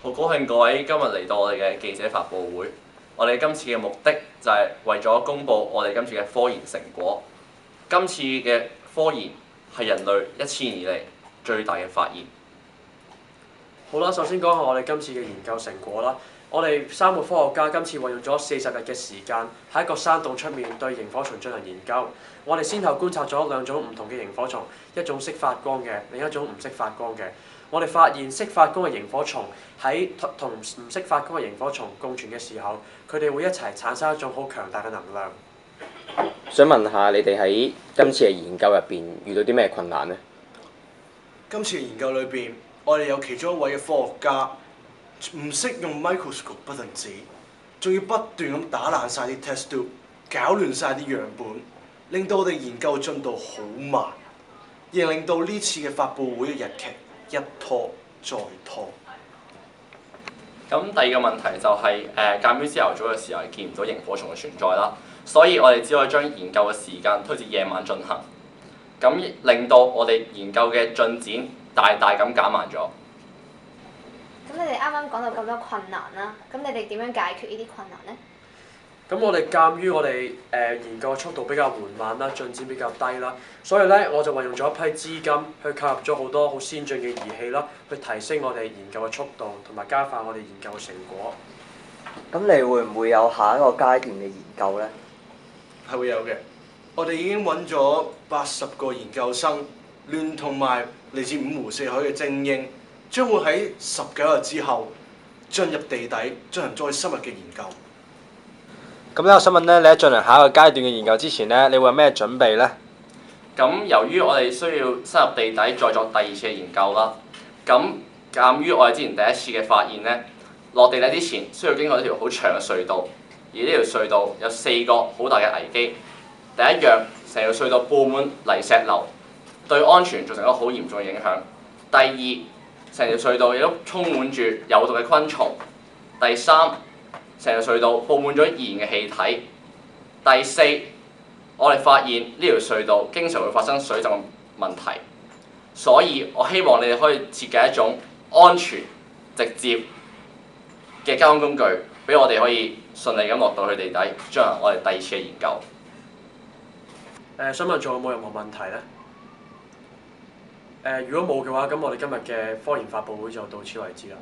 好高興各位今日嚟到我哋嘅記者發佈會。我哋今次嘅目的就係為咗公佈我哋今次嘅科研成果。今次嘅科研係人類1000年以嚟最大嘅發現。好啦，首先講下我哋今次嘅研究成果啦。我哋3個科學家今次運用咗40日嘅時間，喺一個山洞出面對螢火蟲進行研究。我哋先後觀察咗2種唔同嘅螢火蟲，一種識發光嘅，另一種唔識發光嘅。我哋發現識發光嘅螢火蟲喺同唔識發光嘅螢火蟲共存嘅時候，佢哋會一齊產生一種好強大嘅能量。想問下你哋喺今次嘅研究入邊遇到啲咩困難呢？今次嘅研究裏邊，我哋有其中一位嘅科學家唔識用 microscope 不特止，仲要不斷咁打爛晒啲 test tube，搞亂晒啲樣本，令到我哋研究進度好慢，而令到呢次嘅發佈會嘅日期一拖再拖。咁第二個問題就係鑑於朝頭早嘅時候係見唔到螢火蟲嘅存在啦，所以我哋只可以將研究嘅時間推至夜晚進行，咁令到我哋研究嘅進展大大咁減慢咗。咁你哋啱啱講到咁多困難啦，咁你哋點樣解決呢啲困難呢？咁我哋鑑於我哋研究嘅速度比較緩慢啦，進展比較低啦，所以咧我就運用咗一批資金去購入咗好多好先進嘅儀器啦，去提升我哋研究嘅速度同埋加快我哋研究嘅成果。咁你會唔會有下一個階段嘅研究呢？係會有嘅，我哋已經揾咗80個研究生，聯同埋嚟自5湖4海嘅精英，將會喺19日之後進入地底進行再深入嘅研究。咁咧，我想問咧，你喺進行下一個階段嘅研究之前咧，你會有咩準備呢？咁由於我哋需要深入地底再作第2次嘅研究啦，咁鑑於我哋之前第1次嘅發現咧，落地底之前需要經過一條好長嘅隧道，而呢條隧道有4個好大嘅危機。第一樣，成條隧道佈滿泥石流，對安全造成一個好嚴重嘅影響。第二，成條隧道亦都充滿住有毒嘅昆蟲。第三，成條隧道佈滿咗易燃嘅氣體。第四，我哋發現呢條隧道經常會發生水浸嘅問題，所以我希望你哋可以設計一種安全、直接嘅交通工具，俾我哋可以順利咁落到去地底，進行我哋第2次嘅研究。想問仲有冇任何問題呢？如果冇嘅話，咁我哋今日嘅科研發佈會就到此為止啦。